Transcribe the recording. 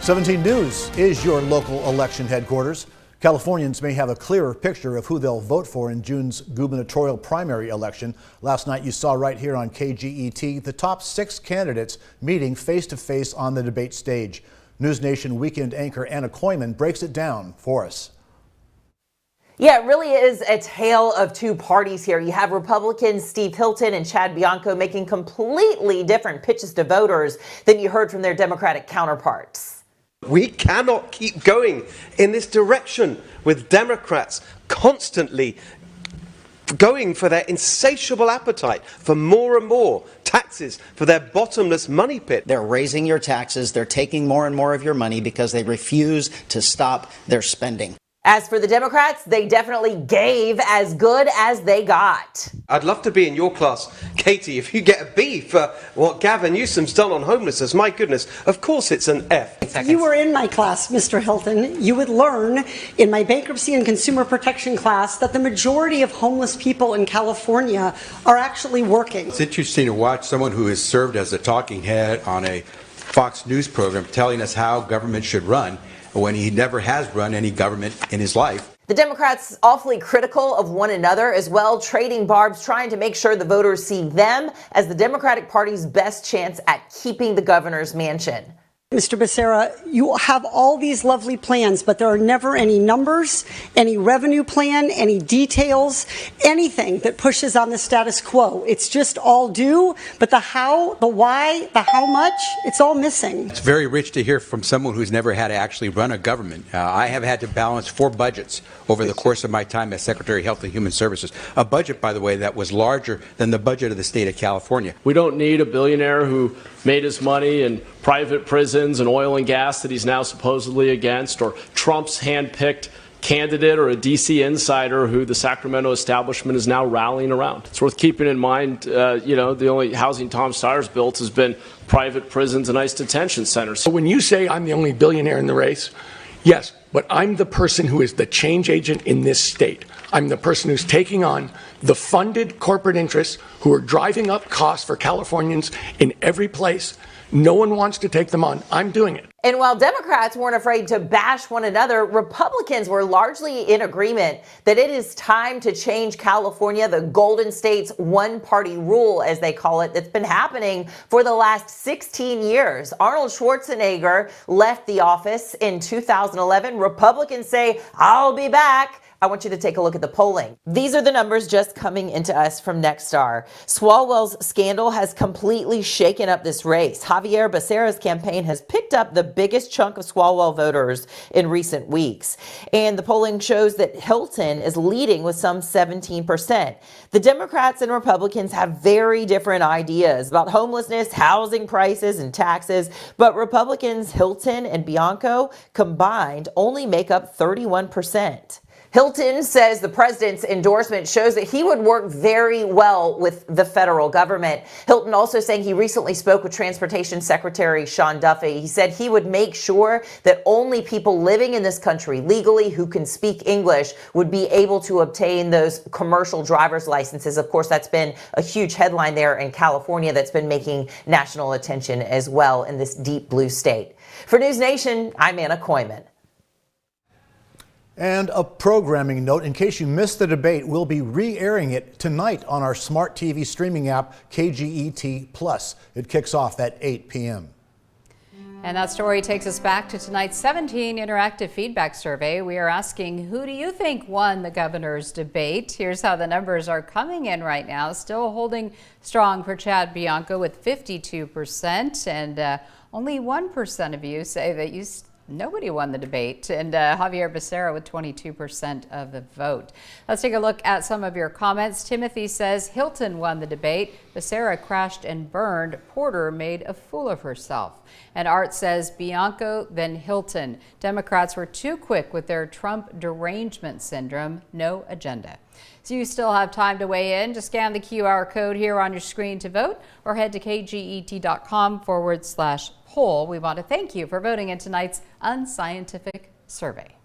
17 News is your local election headquarters. Californians may have a clearer picture of who they'll vote for in June's gubernatorial primary election. Last night you saw right here on KGET the top 6 candidates meeting face-to-face on the debate stage. News Nation weekend anchor Anna Koyman breaks it down for us. Yeah, it really is a tale of two parties here. You have Republicans Steve Hilton and Chad Bianco making completely different pitches to voters than you heard from their Democratic counterparts. We cannot keep going in this direction with Democrats constantly going for their insatiable appetite for more and more taxes for their bottomless money pit. They're raising your taxes. They're taking more and more of your money because they refuse to stop their spending. As for the Democrats, they definitely gave as good as they got. I'd love to be in your class, Katie, if you get a B for what Gavin Newsom's done on homelessness. My goodness, of course it's an F. If you were in my class, Mr. Hilton, you would learn in my bankruptcy and consumer protection class that the majority of homeless people in California are actually working. It's interesting to watch someone who has served as a talking head on a Fox News program telling us how government should run, when he never has run any government in his life. The Democrats awfully critical of one another as well, trading barbs, trying to make sure the voters see them as the Democratic Party's best chance at keeping the governor's mansion. Mr. Becerra, you have all these lovely plans, but there are never any numbers, any revenue plan, any details, anything that pushes on the status quo. It's just all due, but the how, the why, the how much, it's all missing. It's very rich to hear from someone who's never had to actually run a government. I have had to balance 4 budgets over the course of my time as Secretary of Health and Human Services. A budget, by the way, that was larger than the budget of the state of California. We don't need a billionaire who made his money in private prisons and oil and gas that he's now supposedly against, or Trump's hand-picked candidate or a D.C. insider who the Sacramento establishment is now rallying around. It's worth keeping in mind, the only housing Tom Steyer's built has been private prisons and ICE detention centers. So when you say I'm the only billionaire in the race, yes, but I'm the person who is the change agent in this state. I'm the person who's taking on the funded corporate interests who are driving up costs for Californians in every place. No one wants to take them on. I'm doing it. And while Democrats weren't afraid to bash one another, Republicans were largely in agreement that it is time to change California, the Golden State's one-party rule, as they call it, that's been happening for the last 16 years. Arnold Schwarzenegger left the office in 2011. Republicans say, "I'll be back." I want you to take a look at the polling. These are the numbers just coming into us from Nexstar. Swalwell's scandal has completely shaken up this race. Javier Becerra's campaign has picked up the biggest chunk of Swalwell voters in recent weeks. And the polling shows that Hilton is leading with some 17%. The Democrats and Republicans have very different ideas about homelessness, housing prices, and taxes. But Republicans Hilton and Bianco combined only make up 31%. Hilton says the president's endorsement shows that he would work very well with the federal government. Hilton also saying he recently spoke with Transportation Secretary Sean Duffy. He said he would make sure that only people living in this country legally who can speak English would be able to obtain those commercial driver's licenses. Of course, that's been a huge headline there in California that's been making national attention as well in this deep blue state. For News Nation, I'm Anna Koyman. And a programming note, in case you missed the debate, we'll be re-airing it tonight on our smart TV streaming app, KGET Plus. It kicks off at 8 p.m. And that story takes us back to tonight's 17 interactive feedback survey. We are asking, who do you think won the governor's debate? Here's how the numbers are coming in right now. Still holding strong for Chad Bianco with 52%, and only 1% of you say that nobody won the debate, and Javier Becerra with 22% of the vote. Let's take a look at some of your comments. Timothy says Hilton won the debate. Becerra crashed and burned. Porter made a fool of herself. And Art says Bianco, then Hilton. Democrats were too quick with their Trump derangement syndrome. No agenda. So you still have time to weigh in. Just scan the QR code here on your screen to vote, or head to kget.com/poll. We want to thank you for voting in tonight's unscientific survey.